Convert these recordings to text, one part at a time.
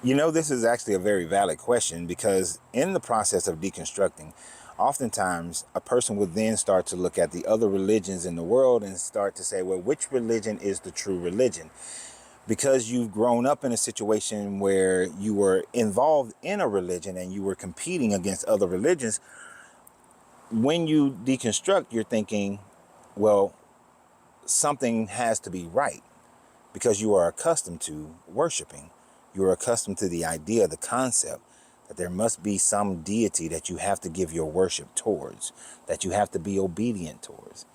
This is actually a very valid question, because in the process of deconstructing, oftentimes a person would then start to look at the other religions in the world and start to say, well, which religion is the true religion? Because you've grown up in a situation where you were involved in a religion and you were competing against other religions. When you deconstruct, you're thinking, well, something has to be right, because you are accustomed to worshiping. You are accustomed to the idea, the concept that there must be some deity that you have to give your worship towards, that you have to be obedient towards.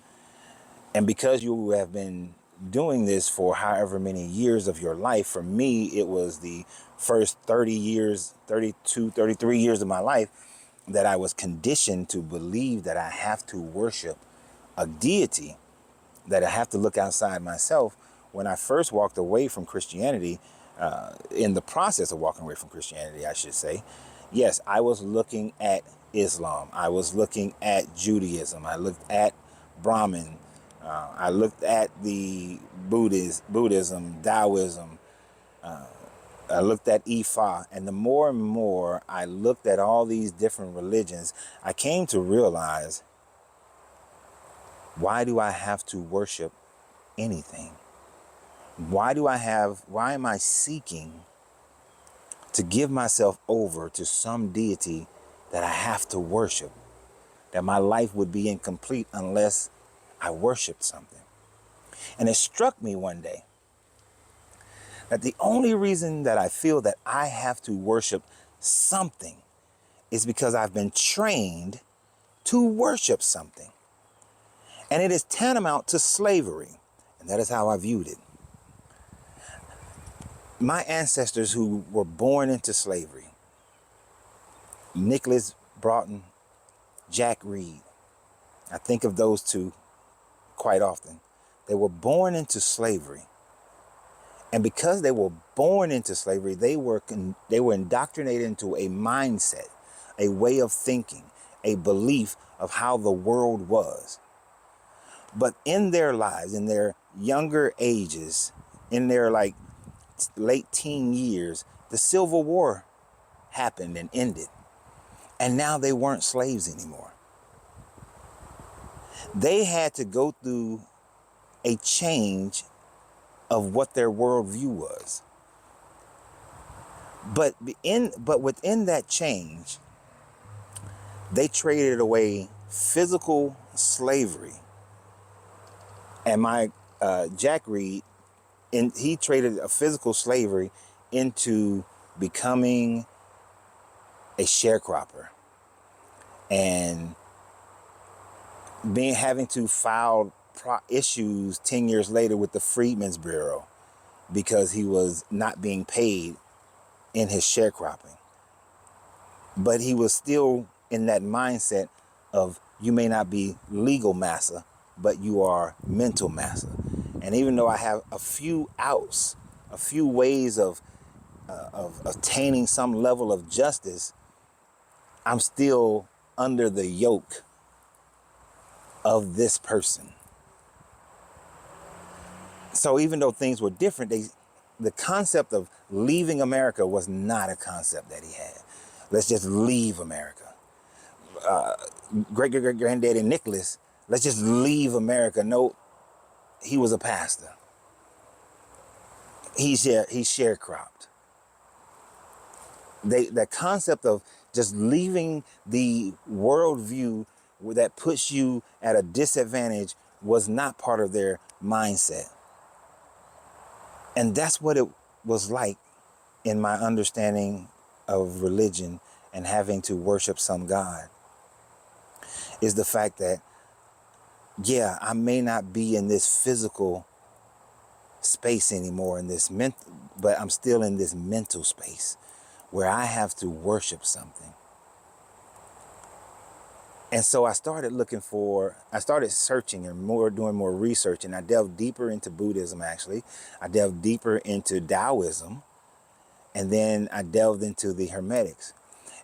And because you have been doing this for however many years of your life, for me, it was the first 30 years, 32, 33 years of my life that I was conditioned to believe that I have to worship a deity, that I have to look outside myself. When I first walked away from Christianity, in the process of walking away from Christianity, I should say, yes, I was looking at Islam. I was looking at Judaism. I looked at Brahmin. I looked at the Buddhism, Taoism. I looked at Ifa. And the more and more I looked at all these different religions, I came to realize, why do I have to worship anything? Why am I seeking to give myself over to some deity that I have to worship? That my life would be incomplete unless I worshiped something. And it struck me one day that the only reason that I feel that I have to worship something is because I've been trained to worship something. And it is tantamount to slavery. And that is how I viewed it. My ancestors who were born into slavery, Nicholas Broughton, Jack Reed, I think of those two quite often. They were born into slavery. And because they were born into slavery, they were indoctrinated into a mindset, a way of thinking, a belief of how the world was. But in their lives, in their younger ages, in their late teen years, the Civil War happened and ended. And now they weren't slaves anymore. They had to go through a change of what their worldview was. But within that change, they traded away physical slavery. And my Jack Reed, he traded a physical slavery into becoming a sharecropper and having to file issues 10 years later with the Freedmen's Bureau because he was not being paid in his sharecropping. But he was still in that mindset of, you may not be legal massa, but you are mental massa. And even though I have a few outs, a few ways of attaining some level of justice, I'm still under the yoke of this person. So even though things were different, the concept of leaving America was not a concept that he had. Let's just leave America. Great-great-granddaddy Nicholas, let's just leave America. No, he was a pastor. He sharecropped. The concept of just leaving the worldview that puts you at a disadvantage was not part of their mindset. And that's what it was like in my understanding of religion and having to worship some God, is the fact that, yeah, I may not be in this physical space anymore, but I'm still in this mental space where I have to worship something. And so I started searching and doing more research, and I delved deeper into Buddhism, actually. I delved deeper into Taoism, and then I delved into the Hermetics.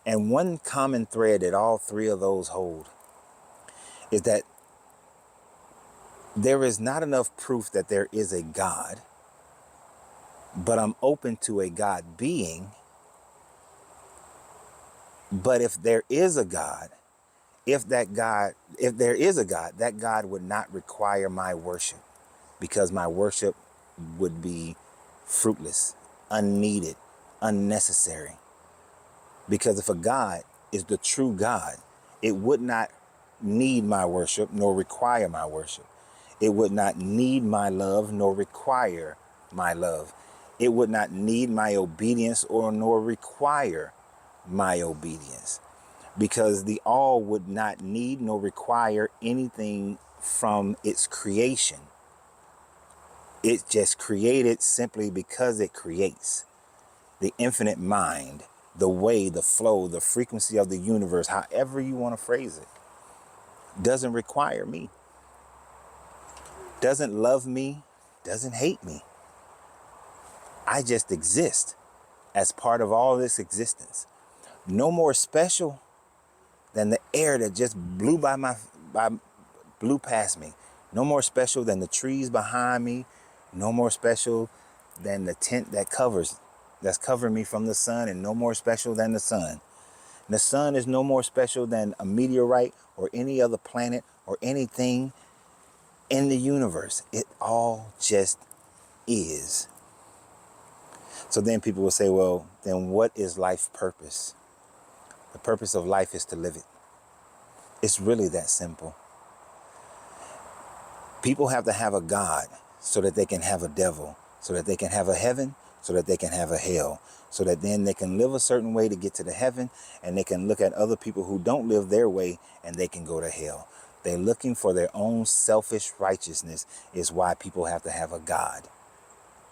And one common thread that all three of those hold is that there is not enough proof that there is a God, but I'm open to a God being But if there is a God, if there is a God, that God would not require my worship, because my worship would be fruitless, unneeded, unnecessary. Because if a God is the true God, it would not need my worship nor require my worship. It would not need my love nor require my love. It would not need my obedience or nor require my obedience, because the all would not need nor require anything from its creation. It just created simply because it creates. The infinite mind, the way, the flow, the frequency of the universe, however you want to phrase it, doesn't require me, doesn't love me, doesn't hate me. I just exist as part of all this existence. No more special than the air that just blew past me. No more special than the trees behind me. No more special than the tent that's covering me from the sun, and no more special than the sun. And the sun is no more special than a meteorite or any other planet or anything in the universe. It all just is. So then people will say, well, then what is life's purpose? The purpose of life is to live it. It's really that simple. People have to have a God so that they can have a devil, so that they can have a heaven, so that they can have a hell, so that then they can live a certain way to get to the heaven, and they can look at other people who don't live their way and they can go to hell. They're looking for their own selfish righteousness is why people have to have a God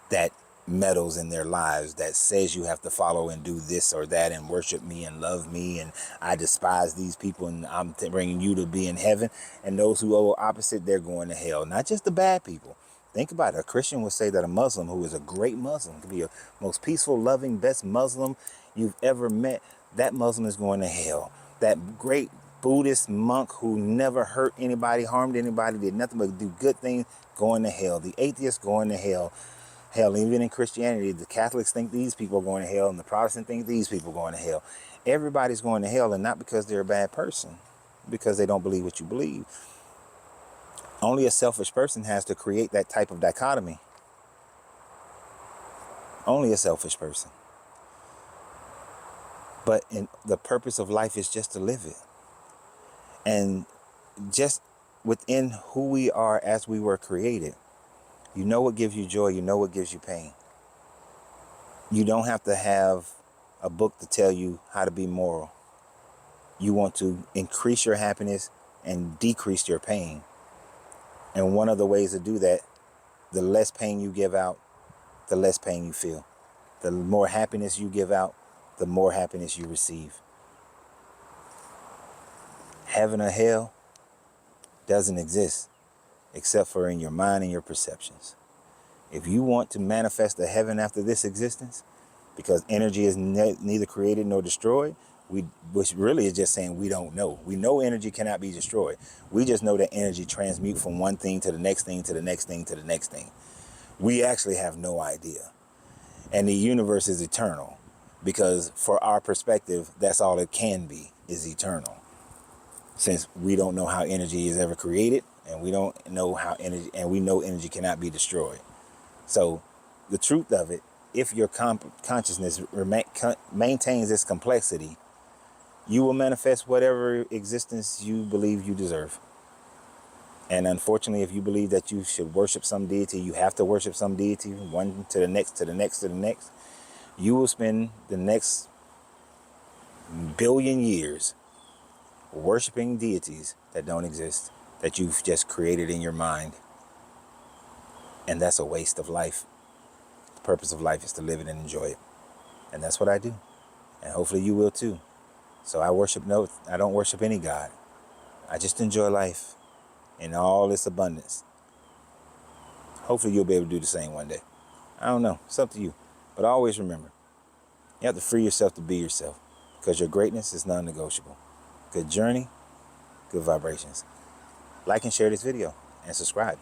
that meddles in their lives, that says you have to follow and do this or that and worship me and love me, and I despise these people and I'm bringing you to be in heaven. And those who are opposite, they're going to hell. Not just the bad people. Think about it. A Christian would say that a Muslim who is a great Muslim, could be a most peaceful, loving, best Muslim you've ever met, that Muslim is going to hell. That great Buddhist monk who never hurt anybody, harmed anybody, did nothing but do good things, going to hell. The atheist going to hell. Hell, even in Christianity, the Catholics think these people are going to hell, and the Protestants think these people are going to hell. Everybody's going to hell, and not because they're a bad person, because they don't believe what you believe. Only a selfish person has to create that type of dichotomy. Only a selfish person. But the purpose of life is just to live it. And just within who we are as we were created, you know what gives you joy, you know what gives you pain. You don't have to have a book to tell you how to be moral. You want to increase your happiness and decrease your pain. And one of the ways to do that, the less pain you give out, the less pain you feel. The more happiness you give out, the more happiness you receive. Heaven or hell doesn't exist except for in your mind and your perceptions. If you want to manifest a heaven after this existence, because energy is neither created nor destroyed, which really is just saying we don't know. We know energy cannot be destroyed. We just know that energy transmutes from one thing to the next thing, to the next thing, to the next thing. We actually have no idea. And the universe is eternal, because for our perspective, that's all it can be, is eternal. Since we don't know how energy is ever created, and we don't know how energy, and we know energy cannot be destroyed. So the truth of it, if your consciousness maintains its complexity, you will manifest whatever existence you believe you deserve. And unfortunately, if you believe that you should worship some deity, you have to worship some deity, one to the next, to the next, to the next, you will spend the next billion years worshiping deities that don't exist, that you've just created in your mind. And that's a waste of life. The purpose of life is to live it and enjoy it. And that's what I do. And hopefully you will too. So I don't worship any God. I just enjoy life in all its abundance. Hopefully you'll be able to do the same one day. I don't know. It's up to you. But always remember, you have to free yourself to be yourself, because your greatness is non-negotiable. Good journey, good vibrations. Like and share this video and subscribe.